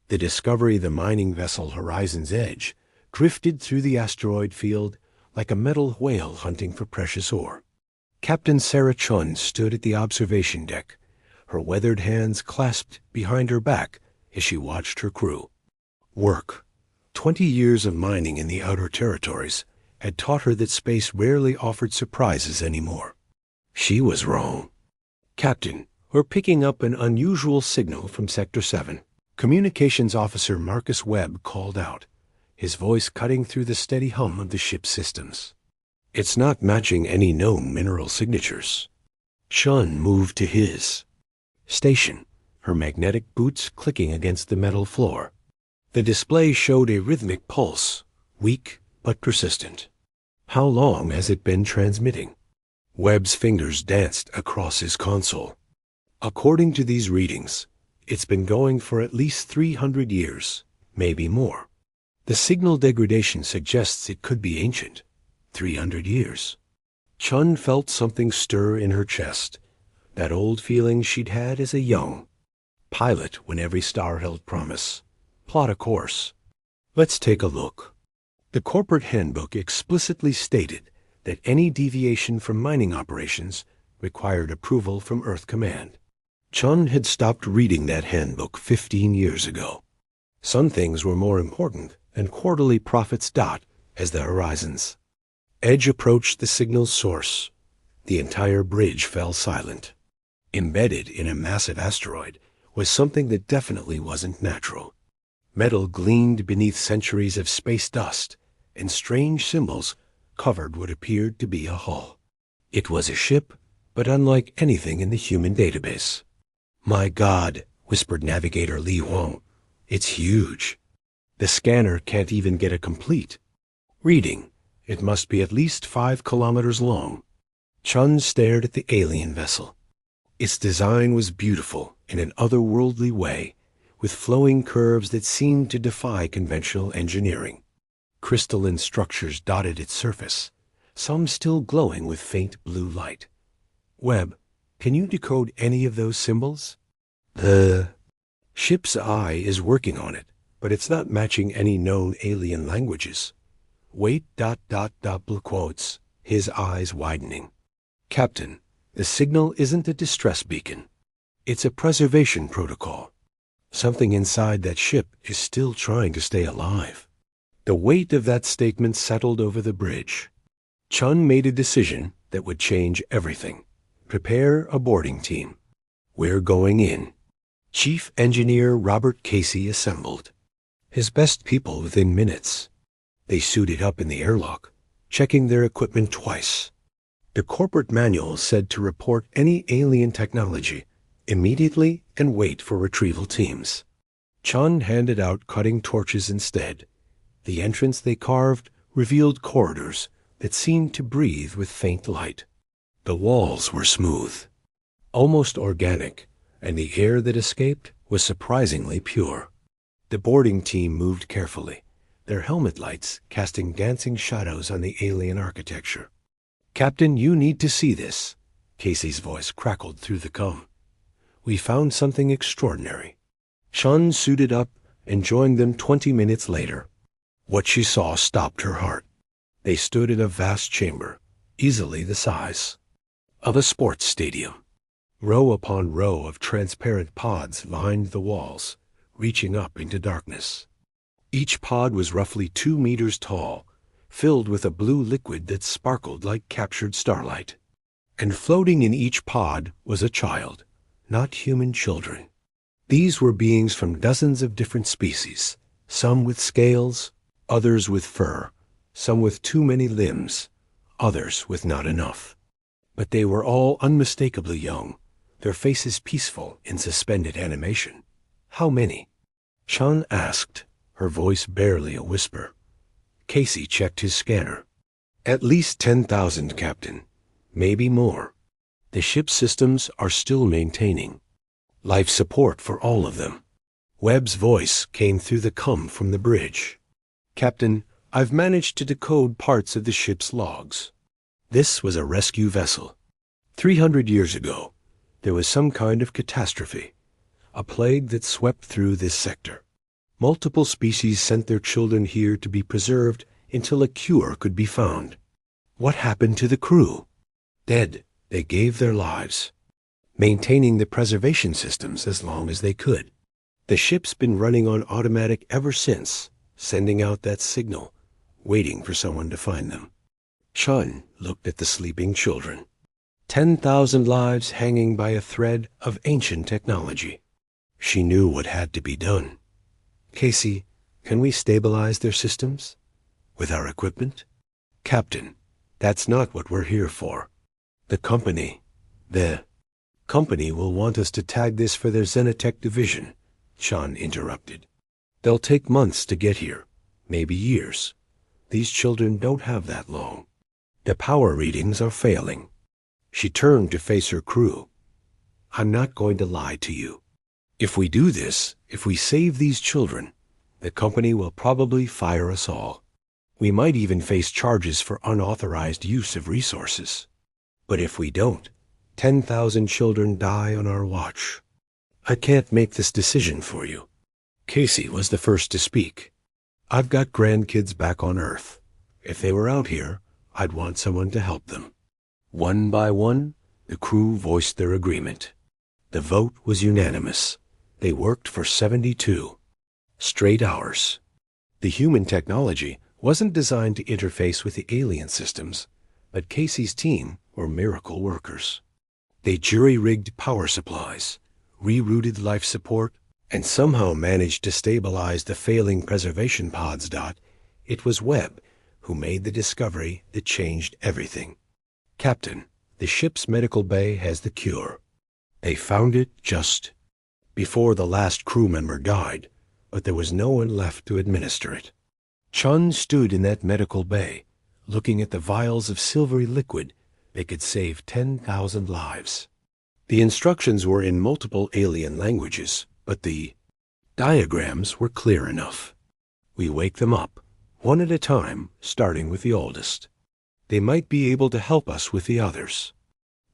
The discovery the mining vessel Horizon's Edge drifted through the asteroid field like a metal whale hunting for precious ore. Captain Sarah Chun stood at the observation deck, her weathered hands clasped behind her back as she watched her crew work. 20 years of mining in the outer territories had taught her that space rarely offered surprises anymore. She was wrong. "Captain, we're picking up an unusual signal from Sector 7. Communications Officer Marcus Webb called out, his voice cutting through the steady hum of the ship's systems. "It's not matching any known mineral signatures." Chun moved to his station, her magnetic boots clicking against the metal floor. The display showed a rhythmic pulse, weak but persistent. "How long has it been transmitting?" Webb's fingers danced across his console. "According to these readings, it's been going for at least 300 years, maybe more. The signal degradation suggests it could be ancient. 300 years. Chun felt something stir in her chest, that old feeling she'd had as a young pilot when every star held promise. Plot a course. "Let's take a look." The corporate handbook explicitly stated that any deviation from mining operations required approval from Earth Command. Chun had stopped reading that handbook 15 years ago. Some things were more important than quarterly profits as the horizons. Edge approached the signal's source. The entire bridge fell silent. Embedded in a massive asteroid was something that definitely wasn't natural. Metal gleamed beneath centuries of space dust, and strange symbols covered what appeared to be a hull. It was a ship, but unlike anything in the human database. "My God," whispered Navigator Li Huang. "It's huge. The scanner can't even get a complete reading. It must be at least 5 kilometers long." Chun stared at the alien vessel. Its design was beautiful in an otherworldly way, with flowing curves that seemed to defy conventional engineering. Crystalline structures dotted its surface, some still glowing with faint blue light. "Webb, can you decode any of those symbols?" "The ship's eye is working on it, but it's not matching any known alien languages." "Wait, double quotes," his eyes widening. "Captain, the signal isn't a distress beacon. It's a preservation protocol. Something inside that ship is still trying to stay alive." The weight of that statement settled over the bridge. Chun made a decision that would change everything. Prepare a boarding team. "We're going in." Chief Engineer Robert Casey assembled, his best people within minutes. They suited up in the airlock, checking their equipment twice. The corporate manual said to report any alien technology immediately and wait for retrieval teams. Chun handed out cutting torches instead. The entrance they carved revealed corridors that seemed to breathe with faint light. The walls were smooth, almost organic, and the air that escaped was surprisingly pure. The boarding team moved carefully, their helmet lights casting dancing shadows on the alien architecture. "Captain, you need to see this." Casey's voice crackled through the com. "We found something extraordinary." Chun suited up and joined them 20 minutes later. What she saw stopped her heart. They stood in a vast chamber, easily the size of a sports stadium. Row upon row of transparent pods lined the walls, reaching up into darkness. Each pod was roughly 2 meters tall, filled with a blue liquid that sparkled like captured starlight. And floating in each pod was a child, not human children. These were beings from dozens of different species, some with scales, others with fur, some with too many limbs, others with not enough. But they were all unmistakably young, their faces peaceful in suspended animation. "How many?" Chun asked, her voice barely a whisper. Casey checked his scanner. "At least 10,000, Captain. Maybe more. The ship's systems are still maintaining life support for all of them." Webb's voice came through the cum from the bridge. "Captain, I've managed to decode parts of the ship's logs. This was a rescue vessel. 300 years ago, there was some kind of catastrophe, a plague that swept through this sector. Multiple species sent their children here to be preserved until a cure could be found. What happened to the crew? Dead. They gave their lives, maintaining the preservation systems as long as they could. The ship's been running on automatic ever since, sending out that signal, waiting for someone to find them. Chun looked at the sleeping children. 10,000 lives hanging by a thread of ancient technology. She knew what had to be done. Casey, can we stabilize their systems? With our equipment? Captain, that's not what we're here for. The company will want us to tag this for their Xenotech division, Chun interrupted. They'll take months to get here, maybe years. These children don't have that long. The power readings are failing. She turned to face her crew. I'm not going to lie to you. If we do this, if we save these children, the company will probably fire us all. We might even face charges for unauthorized use of resources. But if we don't, 10,000 children die on our watch. I can't make this decision for you. Casey was the first to speak. I've got grandkids back on Earth. If they were out here, I'd want someone to help them. One by one, the crew voiced their agreement. The vote was unanimous. They worked for 72 straight hours. The human technology wasn't designed to interface with the alien systems, but Casey's team were miracle workers. They jury-rigged power supplies, rerouted life support, and somehow managed to stabilize the failing preservation pods. It was Webb who made the discovery that changed everything. Captain, the ship's medical bay has the cure. They found it just before the last crew member died, but there was no one left to administer it. Chun stood in that medical bay, looking at the vials of silvery liquid that could save 10,000 lives. The instructions were in multiple alien languages, but the diagrams were clear enough. We wake them up, one at a time, starting with the oldest. They might be able to help us with the others.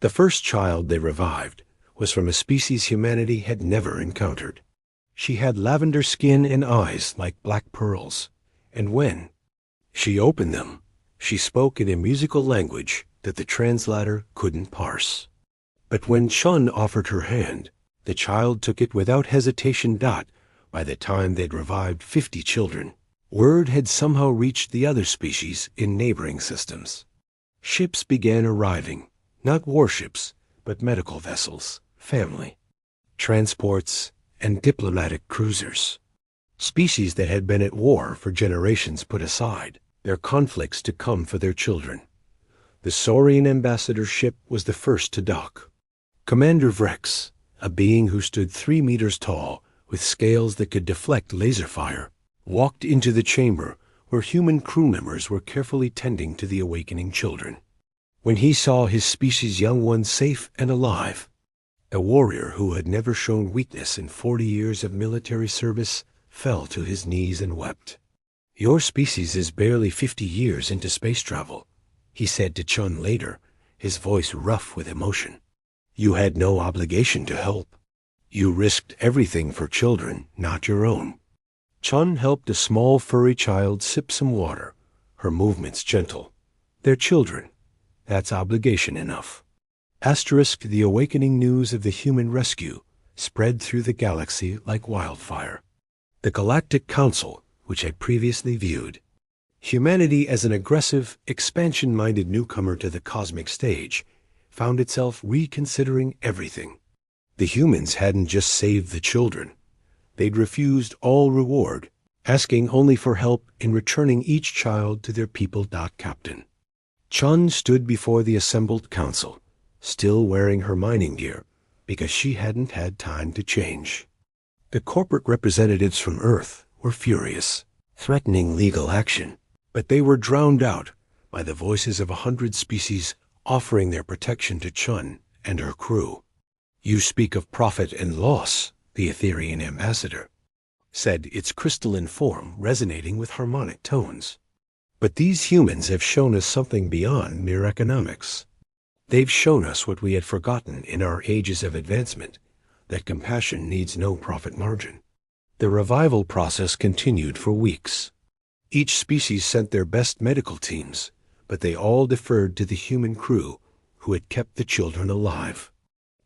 The first child they revived was from a species humanity had never encountered. She had lavender skin and eyes like black pearls, and when she opened them, she spoke in a musical language that the translator couldn't parse. But when Chun offered her hand, the child took it without hesitation. By the time they'd revived 50 children, word had somehow reached the other species in neighboring systems. Ships began arriving, not warships, but medical vessels, family, transports, and diplomatic cruisers. Species that had been at war for generations put aside, their conflicts to come for their children. The Saurian ambassador ship was the first to dock. Commander Vrex, a being who stood 3 meters tall, with scales that could deflect laser fire, walked into the chamber where human crew members were carefully tending to the awakening children. When he saw his species' young ones safe and alive, a warrior who had never shown weakness in 40 years of military service fell to his knees and wept. Your species is barely 50 years into space travel, he said to Chun later, his voice rough with emotion. You had no obligation to help. You risked everything for children, not your own. Chun helped a small furry child sip some water, her movements gentle. They're children. That's obligation enough. The awakening news of the human rescue spread through the galaxy like wildfire. The Galactic Council, which had previously viewed humanity as an aggressive, expansion-minded newcomer to the cosmic stage, found itself reconsidering everything. The humans hadn't just saved the children. They'd refused all reward, asking only for help in returning each child to their people. Captain. Chun stood before the assembled council, still wearing her mining gear, because she hadn't had time to change. The corporate representatives from Earth were furious, threatening legal action, but they were drowned out by the voices of 100 species offering their protection to Chun and her crew. You speak of profit and loss, the Etherian ambassador said, its crystalline form resonating with harmonic tones. But these humans have shown us something beyond mere economics. They've shown us what we had forgotten in our ages of advancement, that compassion needs no profit margin. The revival process continued for weeks. Each species sent their best medical teams, but they all deferred to the human crew who had kept the children alive.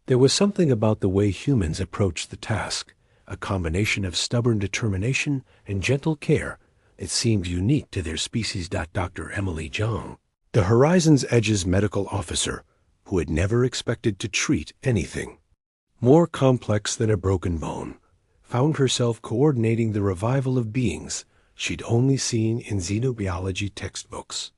There was something about the way humans approached the task, a combination of stubborn determination and gentle care that seemed unique to their species. Dr. Emily Zhang, the Horizon's Edge's medical officer, who had never expected to treat anything more complex than a broken bone, found herself coordinating the revival of beings she'd only seen in xenobiology textbooks.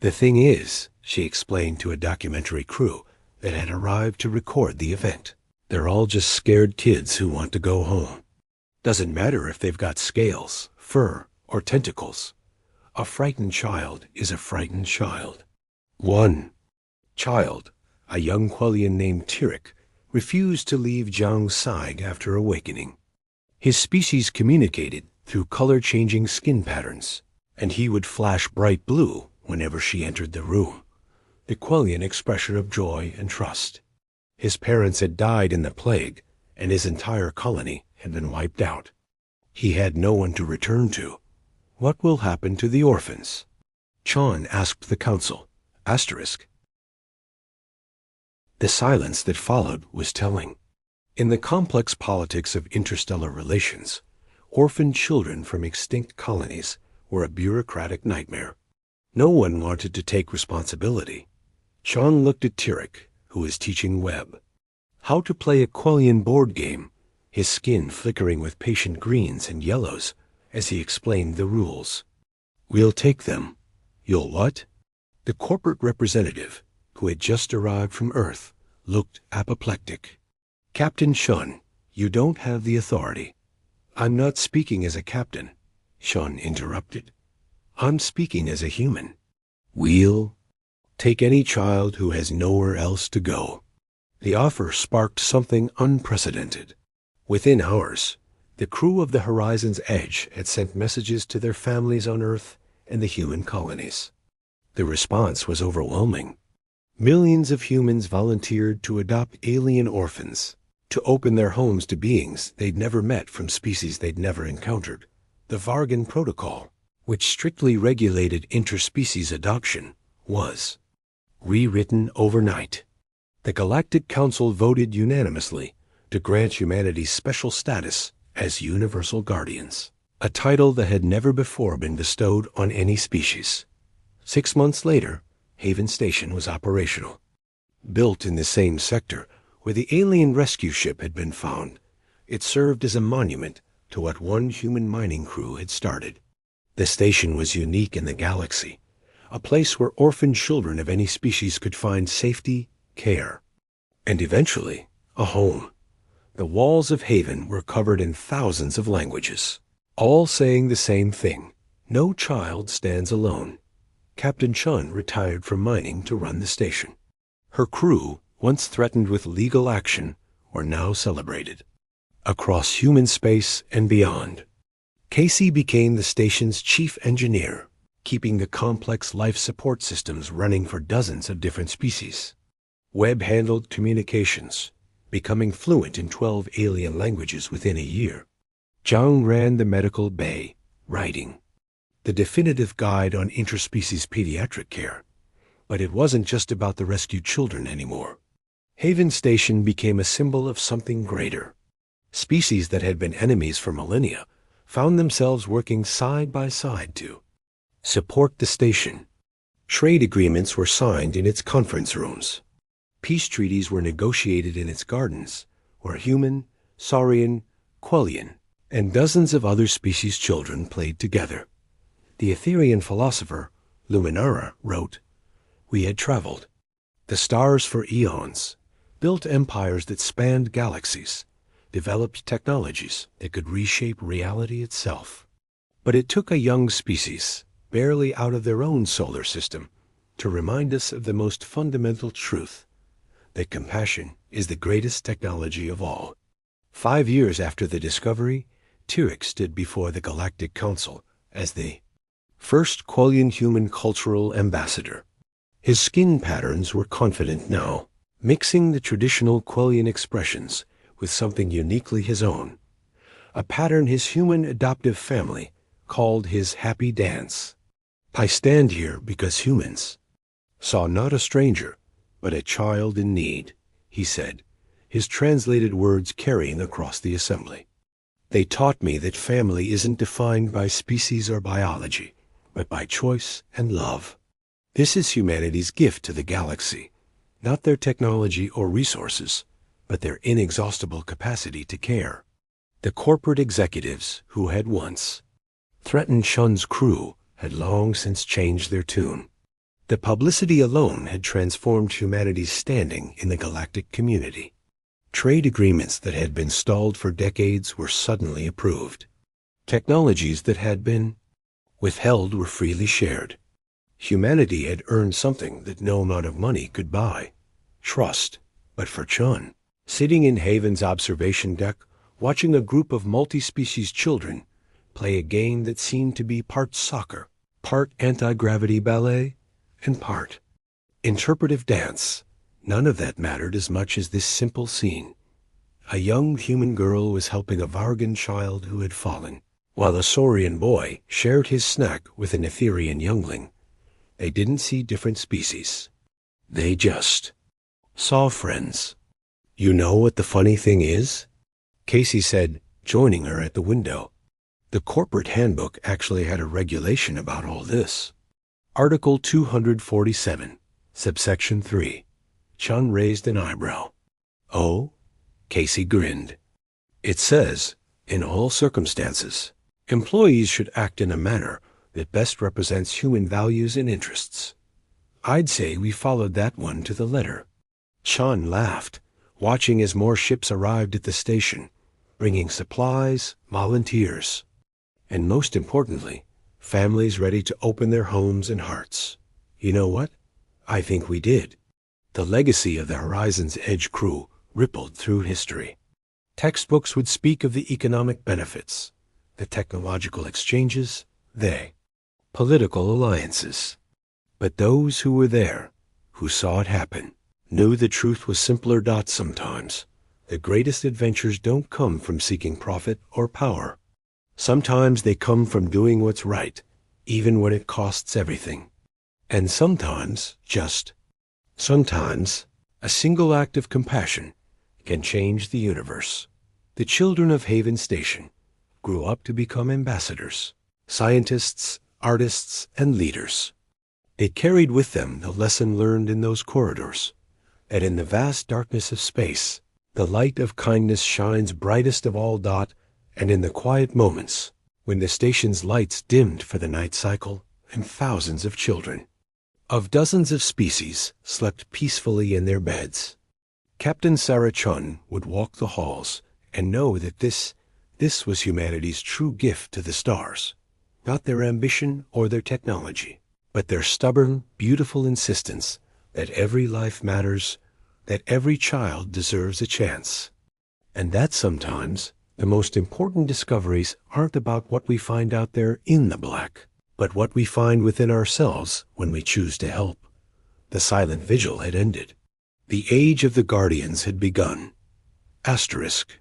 "The thing is," she explained to a documentary crew that had arrived to record the event, "they're all just scared kids who want to go home. Doesn't matter if they've got scales, fur, or tentacles. A frightened child is a frightened child." One child, a young Quellian named Tyrek, refused to leave Zhang's side after awakening. His species communicated through color-changing skin patterns, and he would flash bright blue whenever she entered the room, the Quellian expression of joy and trust. His parents had died in the plague, and his entire colony had been wiped out. He had no one to return to. What will happen to the orphans? Chon asked the council. Asterisk. The silence that followed was telling. In the complex politics of interstellar relations, orphaned children from extinct colonies were a bureaucratic nightmare. No one wanted to take responsibility. Chon looked at Tyrek, who was teaching Webb how to play a Quellian board game, his skin flickering with patient greens and yellows as he explained the rules. "We'll take them." "You'll what?" The corporate representative, who had just arrived from Earth, looked apoplectic. "Captain Shun, you don't have the authority." "I'm not speaking as a captain," Shun interrupted. "I'm speaking as a human. We'll take any child who has nowhere else to go." The offer sparked something unprecedented. Within hours, the crew of the Horizon's Edge had sent messages to their families on Earth and the human colonies. The response was overwhelming. Millions of humans volunteered to adopt alien orphans, to open their homes to beings they'd never met from species they'd never encountered. The Vargan Protocol, which strictly regulated interspecies adoption, was rewritten overnight. The Galactic Council voted unanimously to grant humanity special status as universal guardians, a title that had never before been bestowed on any species. 6 months later, Haven Station was operational. Built in the same sector where the alien rescue ship had been found, it served as a monument to what one human mining crew had started. The station was unique in the galaxy, a place where orphaned children of any species could find safety, care, and eventually a home. The walls of Haven were covered in thousands of languages, all saying the same thing: no child stands alone. Captain Chun retired from mining to run the station. Her crew, once threatened with legal action, were now celebrated. Across human space and beyond, Casey became the station's chief engineer, keeping the complex life support systems running for dozens of different species. Webb handled communications, becoming fluent in 12 alien languages within a year. Zhang ran the medical bay, writing the definitive guide on interspecies pediatric care. But it wasn't just about the rescued children anymore. Haven Station became a symbol of something greater. Species that had been enemies for millennia found themselves working side by side to support the station. Trade agreements were signed in its conference rooms. Peace treaties were negotiated in its gardens, where human, Saurian, Quellian, and dozens of other species' children played together. The Etherean philosopher Luminara wrote, "We had traveled the stars for eons, built empires that spanned galaxies, developed technologies that could reshape reality itself. But it took a young species, barely out of their own solar system, to remind us of the most fundamental truth, that compassion is the greatest technology of all." 5 years after the discovery, Tyrek stood before the Galactic Council as the first Quellian human cultural ambassador. His skin patterns were confident now, mixing the traditional Quellian expressions with something uniquely his own, a pattern his human adoptive family called his happy dance. I stand here because humans saw not a stranger, but a child in need, he said, his translated words carrying across the assembly. They taught me that family isn't defined by species or biology, but by choice and love. This is humanity's gift to the galaxy, not their technology or resources, but their inexhaustible capacity to care. The corporate executives who had once threatened Shun's crew had long since changed their tune. The publicity alone had transformed humanity's standing in the galactic community. Trade agreements that had been stalled for decades were suddenly approved. Technologies that had been withheld were freely shared. Humanity had earned something that no amount of money could buy: trust. But for Chun, sitting in Haven's observation deck, watching a group of multi-species children play a game that seemed to be part soccer, part anti-gravity ballet, and part interpretive dance, none of that mattered as much as this simple scene. A young human girl was helping a Vargan child who had fallen, while a Saurian boy shared his snack with an Etherian youngling. They didn't see different species. They just saw friends. You know what the funny thing is? Casey said, joining her at the window. The corporate handbook actually had a regulation about all this. Article 247, subsection 3. Chun raised an eyebrow. Oh? Casey grinned. It says, in all circumstances, employees should act in a manner that best represents human values and interests. I'd say we followed that one to the letter. Chun laughed, watching as more ships arrived at the station, bringing supplies, volunteers, and most importantly, families ready to open their homes and hearts. You know what? I think we did. The legacy of the Horizon's Edge crew rippled through history. Textbooks would speak of the economic benefits, the technological exchanges, the political alliances. But those who were there, who saw it happen, knew the truth was simpler. Sometimes the greatest adventures don't come from seeking profit or power. Sometimes they come from doing what's right, even when it costs everything. And sometimes, sometimes, a single act of compassion can change the universe. The children of Haven Station grew up to become ambassadors, scientists, artists, and leaders. They carried with them the lesson learned in those corridors, that in the vast darkness of space, the light of kindness shines brightest of all. And in the quiet moments, when the station's lights dimmed for the night cycle, and thousands of children, of dozens of species, slept peacefully in their beds, Captain Sarah Chun would walk the halls and know that this was humanity's true gift to the stars, not their ambition or their technology, but their stubborn, beautiful insistence that every life matters, that every child deserves a chance. And that sometimes the most important discoveries aren't about what we find out there in the black, but what we find within ourselves when we choose to help. The silent vigil had ended. The age of the Guardians had begun. Asterisk.